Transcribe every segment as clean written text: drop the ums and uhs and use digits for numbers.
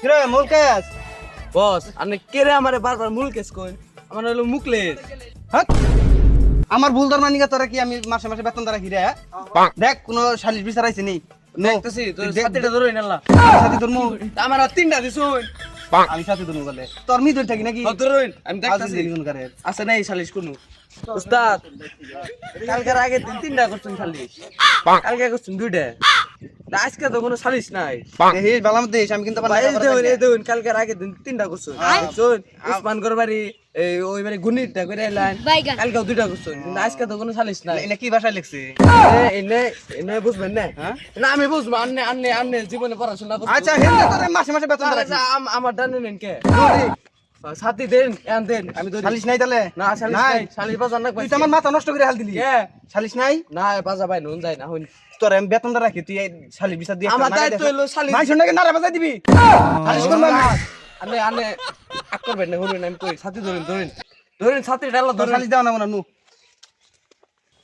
কিরে মুলকেশ বস আপনি কেরে আমারে বারবার মুলকেশ কইন আমার হলো মুকলেশ হ্যাঁ আমার ভুল ধর্ম নিগা তোরা কি আমি মাসে মাসে বেতন দ্বারা হিরে দেখ কোন সালিশ বিচার আইছে নি দেখতেছি তোর সাথীটা ধরই নালা সাথী ধর্ম আমার আর তিনটা দিছুন আমি সাথী ধর্ম বলে তোর মি ধরে থাকি নাকি ধরুন আমি দেখতেছি কোন করে আছে নাই সালিশ কোন উস্তাদ কালকের আগে তিনটা করছেন সালিশ কালকে করছেন দুইটা আজকে তো কোনো সালিশ নাই দেহিস বালাম দেহিস আমি কিন্তু আবার এই দেখুন কালকের আগে তিনটা করছেন দেখছুন উসমান গরবারি এই ওই মানে গুণিতটা করে এলেন কালকেও দুইটা করছেন কিন্তু আজকে তো কোনো সালিশ নাই এটা কি ভাষায় লিখছে এনে এনে বুঝবেন না না আমি বুঝবো আন্নে আন্নে আন্নে জীবনে পড়াশোনা করছি আচ্ছা হেন্দে তোরে মাসে মাসে বেতন দ্বারা আমার ডানে নেন কে সাথী দেন এন দেন আমি তো সালিশ নাই তাহলে না সালিশ নাই সালিশ বাজার না তুই তো আমার মাথা নষ্ট করে হাল দিলি কে সালিশ নাই না বাজা ভাই নুন যায় না হইন তোর আমি বেতন দ্বারা রাখি তুই এই সালিশ বিচার দিয়ে আমার দায়িত্ব হলো সালিশ মাই শুননাকে নারে বাজাই দিবি সালিশ করব আমি আন্নে আন্নে আক করবেন না হইন আমি কই সাথী ধরেন ধরেন ধরেন সাথী ডালা তোর ধরেন সালিশ দাও না মনে নু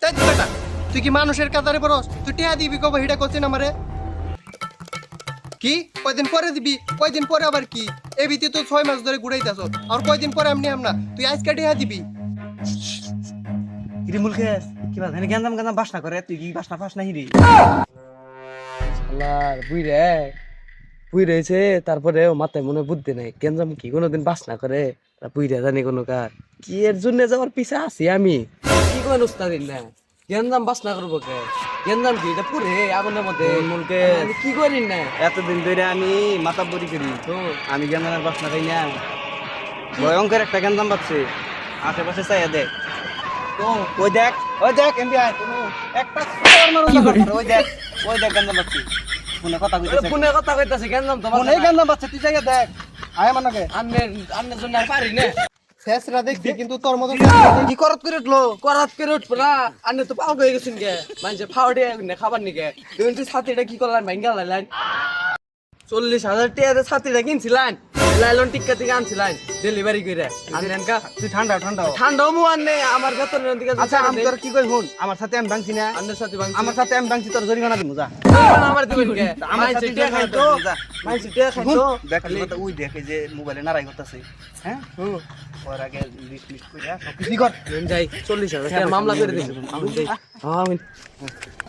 তাই তো বেটা তুই কি মানুষের কাতারে পড়স তুই টিয়া দিবি কবে হিটা করছিস আমারে কি কয়দিন পরে দিবি কয়দিন পরে আবার কি এই ভিতরে তো 6 মাস ধরে ঘুরাইতাছ আর কয়দিন পরে আমনা তুই আজকে টিয়া দিবি কিরে মুলকেশ কি বাদ জানি গেন্দাম গেন্দাম বাসনা করে তুই কি বাসনা ফাস নাই রে শালার বুই রয়েছে তারপরে ও মাথায় মনে বুদ্ধি নাই গেঞ্জাম কি কোনোদিন বাস না করে বুইরা জানি কোনো কার কি এর জন্য যাওয়ার পিছা আছি আমি কি কোন উস্তাদিন না গেঞ্জাম বাস না করবো কে গেঞ্জাম কি এটা পুরে আগুনের মধ্যে মুলকেশ আমি কি করিন না এতদিন ধরে আমি মাথা বড়ি করি আমি গেন্দামের বাসনা খাই না ভয়ঙ্কর একটা গেন্দাম পাচ্ছে আশেপাশে চাইয়া দেখ তো ওই দেখ এমবিআই একটা চড় মারুন ওই দেখ গেন্দাম পাচ্ছি ফোনে কথা কইতেছে ফোনে কথা কইতাছে গেঞ্জাম তো ফোনে গেন্দাম পাচ্ছে তুই চাইয়া দেখ আয় মানকে আন্নের জন্য আর পারি না শেষরা দেখছি কিন্তু তোর মতো কি করত করে উঠলো করাত করে উঠবো না আন্নে তো পাও হয়ে গেছেন গে মানুষে ফাও দিয়ে খাবার নিকে তুই তুই ছাতিটা কি করলেন ভাঙ্গা লাইলেন 40,000 টাকা ছাতিটা কিনছিলেন লাইলন টিক্কা থেকে আনছিলেন ডেলিভারি করে আনেন কা তুই ঠান্ডা ঠান্ডাও মু আনে আমার বেতনের দিকে আচ্ছা আমি তোর কি কই শুন আমার সাথে আমি ভাঙছি না আন্নের সাথে ভাঙছি আমার সাথে আমি ভাঙছি তোর জরিমানা দিমু যা আমার দিবেন কে আমার আমার সাথে টাকা খাইতো যা। মাইছে টাকা খাইতো দেখ কথা ওই দেখে যে মোবাইলে নারাই করতেছে হ্যাঁ ওর আগে লিস্ট কইরা সব কিছু কর যাই 40,000 টাকা মামলা করে দিই আমি যাই আমি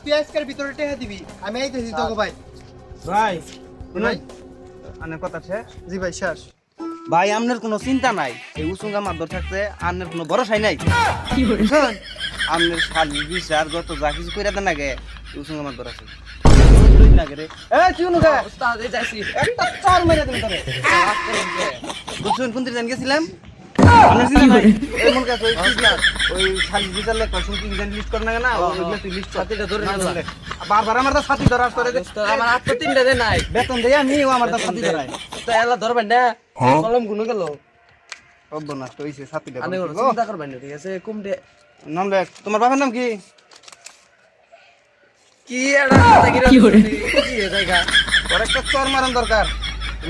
তুই আজকের ভিতরে টিয়া দিবি আমি আইতেছি তোকে ভাই ভাই শুনাই আনের কথা আছে জি ভাই শেষ ভাই আমনের কোনো চিন্তা নাই এই উসুঙ্গা মাদর থাকতে আনের কোনো ভরসাই নাই বুঝছেন? আমনের শালি বিচার যত যা কিছু কইরা দেন আগে এই উসুঙ্গা মাদর আছে উস্তাদ এই যাইছি বুঝছেন কোন দিন গেছিলাম আমনের চিন্তা নাই এই মন কাছে ওই শালি বিচার লেখা শুনছি লিস্ট কর না ওইগুলো তুই লিস্ট ছাতিটা ধরে না বারবার আমার তো ছাতি ধরার করে আমার হাত তো তিনটা দে নাই বেতন দেই আমি ও আমার তো ছাতি ধরায় তো এলা ধরবেন না কলম গুনো গেল সর্বনাশ হইছে ছাতিটা আনে কোনো চিন্তা করবেন না ঠিক আছে কুমড়ে নাম লেখ তোমার বাবার নাম কি কি এটা কথা কি করে কি এ জায়গা ওর একটা চর মারন দরকার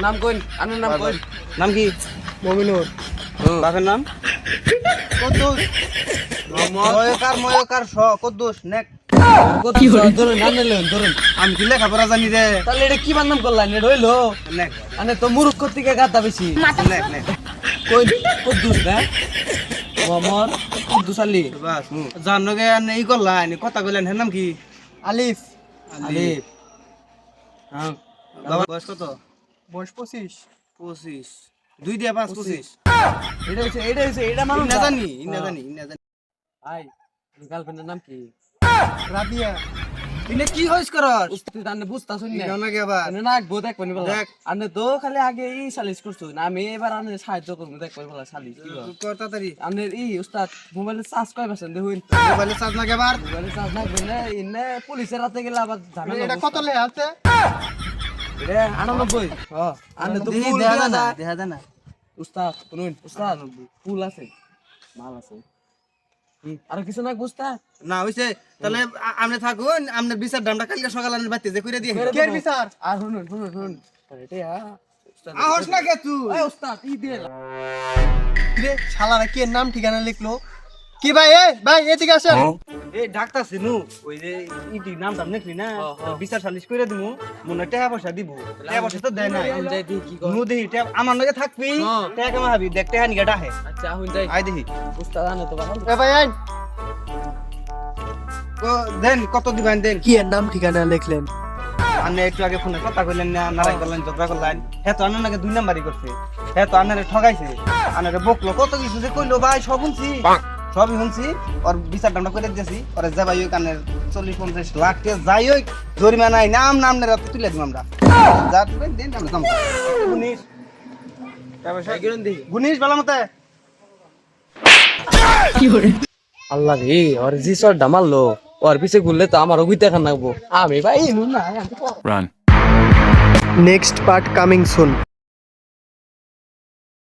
নাম কইন আনের নাম কইন নাম কি মমিনুর বাপের নাম কদ্দুস ময়কার কদ্দুস নেক কি করে ধরেন নাম নিলেন ধরেন আমি কি লেখাপড়া জানি রে তাহলে এটা কি বানাম করলেন এটা হইলো নেক আনে তো মূর্খ থেকে গাদা বেশি নেক নেক কইন কুদ্দুস না মোহাম্মদ কুদ্দুস আলী বাস জানো গে এই করলাম কথা কইলেন হের নাম কি আলিফ আলিফ হ্যাঁ বাবা বয়স কত বয়স 25 25 2 দিয়ে 5 25 এটা হইছে এটা মানুষ না জানি আই গার্লফ্রেন্ডের নাম কি রাবিয়া ইনে কি হইছ করস তুই জানে বুঝতাছ না জানো গে আবার আনে না গো দেখ পানি বলা দেখ। আনে তো খালি আগে ই সালিশ করছো না আমি এবার আনে সাহায্য করব দেখ পানি বলা সালিশ কি কর তাড়াতাড়ি আনে ই উস্তাদ মোবাইলে চার্জ কয় পারছেন দেখুন মোবাইলে চার্জ না গে আবার মোবাইলে চার্জ না বলে ইনে পুলিশের হাতে গেলে আবার ঝামেলা এটা কত লে আছে রে 99 আনে তো ফুল দেখা যায় না উস্তাদ শুনুন উস্তাদ ফুল আছে মাল আছে আর কিছু না বুঝতা না হইছে তাহলে আমনে থাকুন আমনের বিচার দামটা কালকে সকালে আনের বাড়িতে যে কইরা দিয়ে কের বিচার আর শুনুন এটা আহস না কে তুই ওই উস্তাদ ই দে রে শালারা কি এর নাম ঠিকানা লিখলো কি ভাই ভাই এদিকে আসেন। এই ডাক্তার সিনু ওই যে ইটি নামটা নেকলি না হ্যাঁ। বিচার সালিশ করে দিমু মনে হয় টাকা পয়সা দিব টাকা পয়সা তো দেয় না আমি যাই দেখি কি কয়। নু দেখি আমার লগে থাকবি হ্যাঁ। টাকা কেমন হাবি দেখ টাকা নিকে ডাহে আচ্ছা এখন যাই আই দেখি উস্তাদ আনে তো ভালো ভাই আইন দেন কত দিবেন দেন কি এর নাম ঠিকানা লিখলেন? আপনি একটু আগে ফোনে কথা কইলেন না নারাই করলেন ঝগড়া করলেন হ্যাঁ তো আনার নাকি 2 নাম্বারই করছে হ্যাঁ তো আনারে ঠগাইছে আনারে বকলো কত কিছু যে কইলো ভাই সব শুনছি সবই শুনছি ওর বিচারটা আমরা করে দিয়েছি ওরে যা ভাই ওই কানের 40-50 লাখ টাকা যাই ওই জরিমানায় নাম রাতে তুলে দিব আমরা যা দিবেন দেন আমরা দাম গুনিশ গুনিশ ভালো মতে আল্লাহ রে ওর জি সরটা মারলো ওর পিছে ঘুরলে তো আমারও গুইতে খান লাগবো আমি ভাই না Run. Next part coming soon.